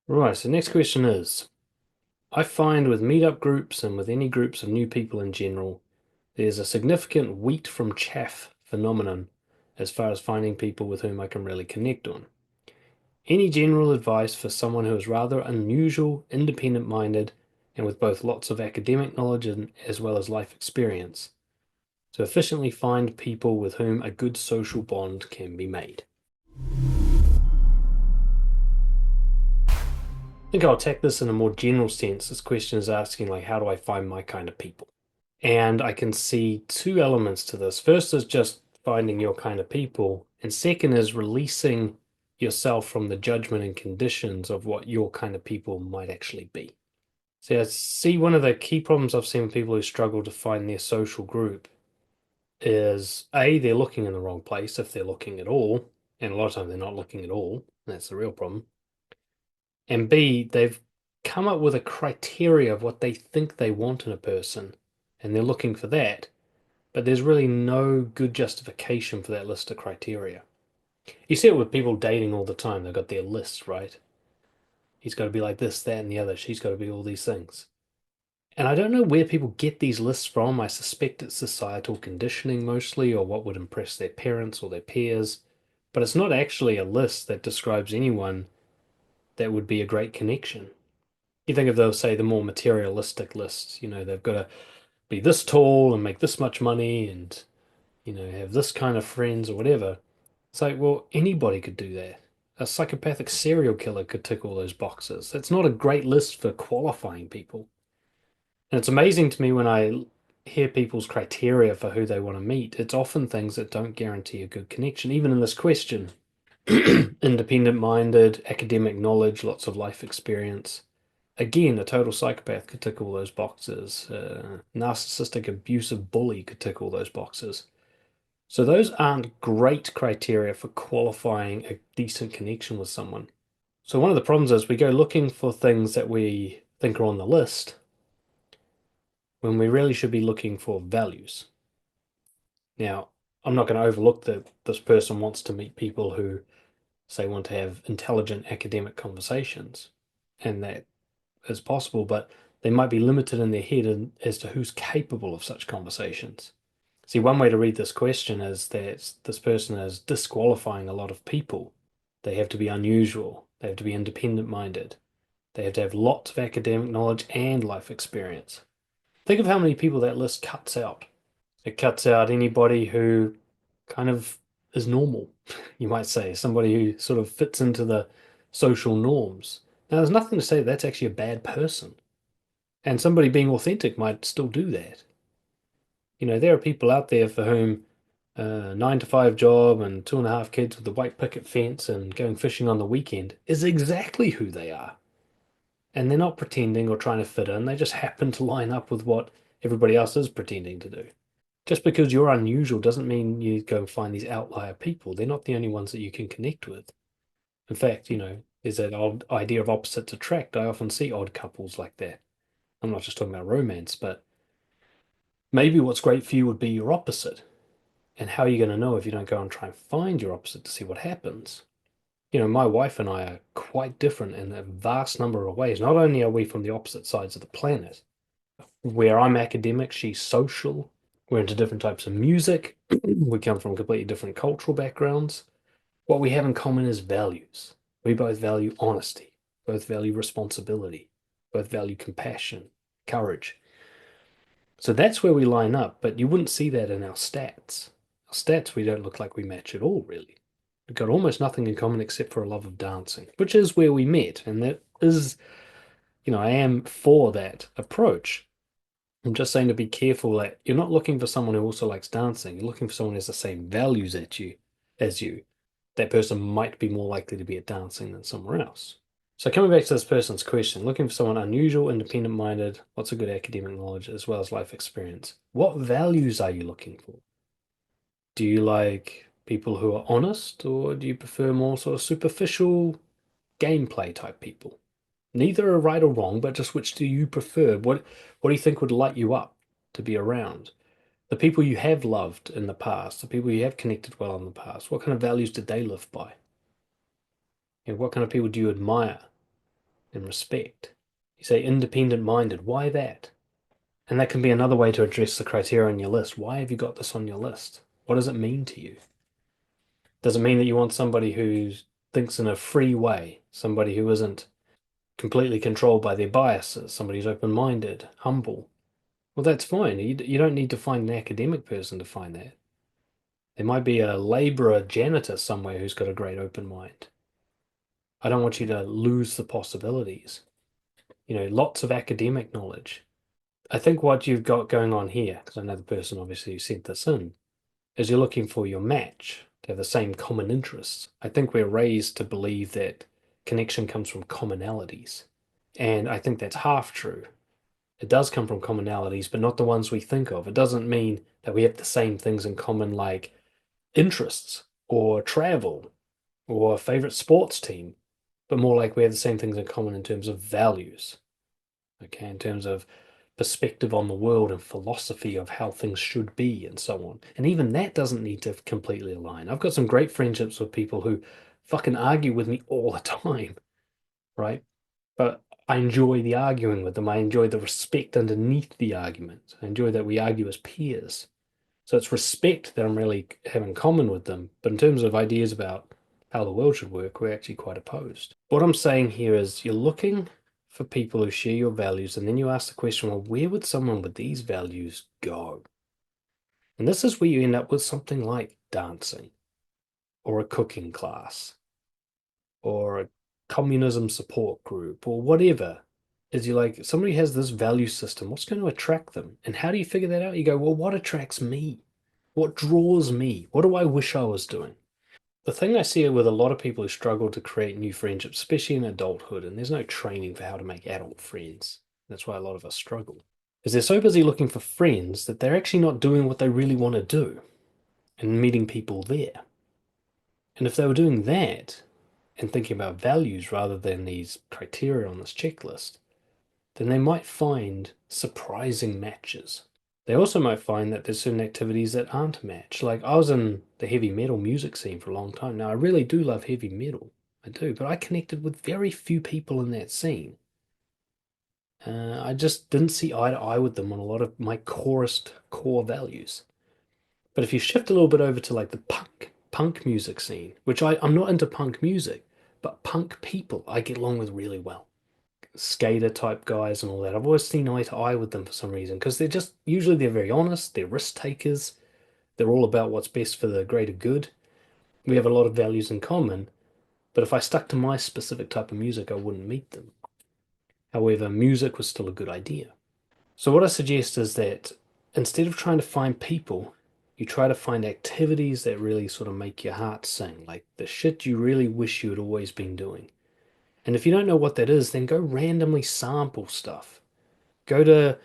Right, so next question is, I find with meetup groups and with any groups of new people in general, there's a significant wheat from chaff phenomenon as far as finding people with whom I can really connect on. Any general advice for someone who is rather unusual, independent-minded, and with both lots of academic knowledge and as well as life experience, to efficiently find people with whom a good social bond can be made? I think I'll attack this in a more general sense. This question is asking, like, how do I find my kind of people? And I can see two elements to this. First is just finding your kind of people, and second is releasing yourself from the judgment and conditions of what your kind of people might actually be. So I see one of the key problems I've seen with people who struggle to find their social group is A, they're looking in the wrong place if they're looking at all, and a lot of time they're not looking at all. That's the real problem. And B, they've come up with a criteria of what they think they want in a person, and they're looking for that, but there's really no good justification for that list of criteria. You see it with people dating all the time. They've got their list, right? He's got to be like this, that, and the other. She's got to be all these things. And I don't know where people get these lists from. I suspect it's societal conditioning mostly, or what would impress their parents or their peers. But it's not actually a list that describes anyone that would be a great connection. You think of those, say, the more materialistic lists, they've got to be this tall and make this much money and, have this kind of friends or whatever. It's like, well, anybody could do that. A psychopathic serial killer could tick all those boxes. That's not a great list for qualifying people. And it's amazing to me when I hear people's criteria for who they want to meet. It's often things that don't guarantee a good connection. Even in this question, independent-minded, academic knowledge, lots of life experience. Again, a total psychopath could tick all those boxes. Narcissistic, abusive bully could tick all those boxes. So those aren't great criteria for qualifying a decent connection with someone. So one of the problems is we go looking for things that we think are on the list when we really should be looking for values. Now, I'm not going to overlook that this person wants to meet people who, say, want to have intelligent academic conversations, and that is possible, but they might be limited in their head as to who's capable of such conversations. See, one way to read this question is that this person is disqualifying a lot of people. They have to be unusual. They have to be independent-minded. They have to have lots of academic knowledge and life experience. Think of how many people that list cuts out. It cuts out anybody who kind of is normal, you might say, somebody who sort of fits into the social norms. Now, there's nothing to say that's actually a bad person. And somebody being authentic might still do that. There are people out there for whom a 9 to 5 job and 2.5 kids with a white picket fence and going fishing on the weekend is exactly who they are. And they're not pretending or trying to fit in, they just happen to line up with what everybody else is pretending to do. Just because you're unusual doesn't mean you go and find these outlier people. They're not the only ones that you can connect with. In fact, there's that old idea of opposites attract. I often see odd couples like that. I'm not just talking about romance, but maybe what's great for you would be your opposite. And how are you going to know if you don't go and try and find your opposite to see what happens? My wife and I are quite different in a vast number of ways. Not only are we from the opposite sides of the planet, where I'm academic, she's social. We're into different types of music. We come from completely different cultural backgrounds. What we have in common is values. We both value honesty, both value responsibility, both value compassion, courage. So that's where we line up, but you wouldn't see that in our stats. Our stats, we don't look like we match at all, really. We've got almost nothing in common except for a love of dancing, which is where we met. And that is, I am for that approach. I'm just saying to be careful that you're not looking for someone who also likes dancing. You're looking for someone who has the same values as you. That person might be more likely to be at dancing than somewhere else. So coming back to this person's question, looking for someone unusual, independent-minded, lots of good academic knowledge, as well as life experience. What values are you looking for? Do you like people who are honest, or do you prefer more sort of superficial gameplay type people? Neither are right or wrong, but just which do you prefer? What do you think would light you up to be around? The people you have loved in the past, the people you have connected well in the past, what kind of values did they live by? What kind of people do you admire? and respect. You say independent-minded. Why that? And that can be another way to address the criteria on your list. Why have you got this on your list? What does it mean to you? Does it mean that you want somebody who thinks in a free way, somebody who isn't completely controlled by their biases, somebody who's open-minded, humble? Well, that's fine. You don't need to find an academic person to find that. There might be a laborer, janitor somewhere who's got a great open mind. I don't want you to lose the possibilities. Lots of academic knowledge. I think what you've got going on here, because I know the person obviously who sent this in, is you're looking for your match to have the same common interests. I think we're raised to believe that connection comes from commonalities. And I think that's half true. It does come from commonalities, but not the ones we think of. It doesn't mean that we have the same things in common, like interests or travel or a favorite sports team, but more like we have the same things in common in terms of values, okay, in terms of perspective on the world and philosophy of how things should be and so on. And even that doesn't need to completely align. I've got some great friendships with people who fucking argue with me all the time, right? But I enjoy the arguing with them. I enjoy the respect underneath the argument. I enjoy that we argue as peers. So it's respect that I'm really having in common with them. But in terms of ideas about how the world should work, we're actually quite opposed. What I'm saying here is you're looking for people who share your values, and then you ask the question, well, where would someone with these values go? And this is where you end up with something like dancing, or a cooking class, or a communism support group, or whatever. Is you're like, somebody has this value system, what's going to attract them? And how do you figure that out? You go, well, what attracts me? What draws me? What do I wish I was doing? The thing I see with a lot of people who struggle to create new friendships, especially in adulthood, and there's no training for how to make adult friends. That's why a lot of us struggle. Is they're so busy looking for friends that they're actually not doing what they really want to do and meeting people there. And if they were doing that and thinking about values rather than these criteria on this checklist, then they might find surprising matches. They also might find that there's certain activities that aren't a match. Like I was in the heavy metal music scene for a long time. Now, I really do love heavy metal. I do, but I connected with very few people in that scene. I just didn't see eye to eye with them on a lot of my core values. But if you shift a little bit over to like the punk music scene, which I'm not into punk music, but punk people I get along with really well. Skater type guys and all that. I've always seen eye to eye with them for some reason because they're very honest, they're risk takers, they're all about what's best for the greater good. We have a lot of values in common, but if I stuck to my specific type of music, I wouldn't meet them. However, music was still a good idea. So, what I suggest is that instead of trying to find people, you try to find activities that really sort of make your heart sing, like the shit you really wish you had always been doing. And if you don't know what that is, then go randomly sample stuff. Go to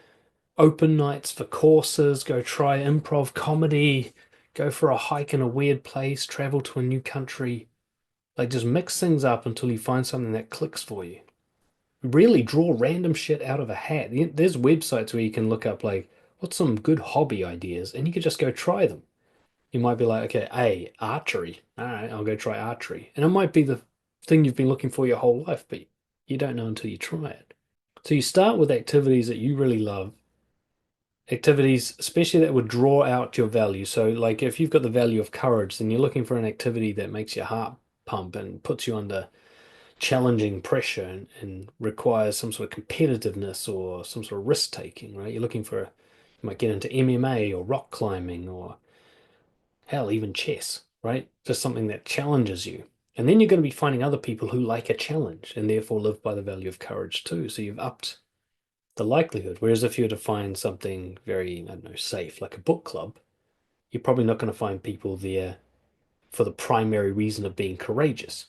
open nights for courses, go try improv comedy, go for a hike in a weird place, travel to a new country. Like just mix things up until you find something that clicks for you. Really draw random shit out of a hat. There's websites where you can look up like what's some good hobby ideas and you could just go try them. You might be like, okay, archery. All right, I'll go try archery. And it might be the thing you've been looking for your whole life, but you don't know until you try it. So you start with activities that you really love, activities especially that would draw out your value. So like if you've got the value of courage, then you're looking for an activity that makes your heart pump and puts you under challenging pressure and requires some sort of competitiveness or some sort of risk taking, right? You're looking for, you might get into MMA or rock climbing or hell, even chess, right? Just something that challenges you. And then you're going to be finding other people who like a challenge and therefore live by the value of courage too. So you've upped the likelihood. Whereas if you were to find something very, I don't know, safe, like a book club, you're probably not going to find people there for the primary reason of being courageous.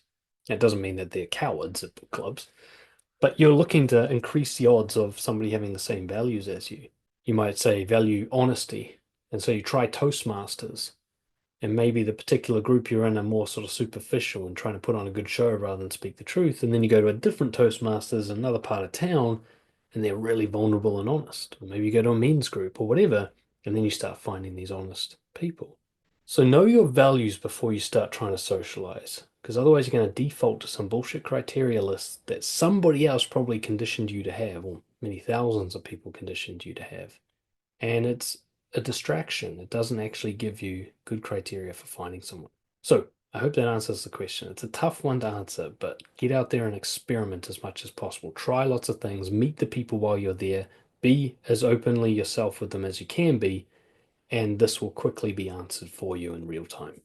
That doesn't mean that they're cowards at book clubs, but you're looking to increase the odds of somebody having the same values as you. You might say value honesty. And so you try Toastmasters, and maybe the particular group you're in are more sort of superficial and trying to put on a good show rather than speak the truth. And then you go to a different Toastmasters in another part of town and they're really vulnerable and honest. Or maybe you go to a men's group or whatever, and then you start finding these honest people. So know your values before you start trying to socialize. Because otherwise, you're going to default to some bullshit criteria list that somebody else probably conditioned you to have, or many thousands of people conditioned you to have. And it's a distraction. It doesn't actually give you good criteria for finding someone. So, I hope that answers the question. It's a tough one to answer, but get out there and experiment as much as possible. Try lots of things, meet the people while you're there, be as openly yourself with them as you can be, and this will quickly be answered for you in real time.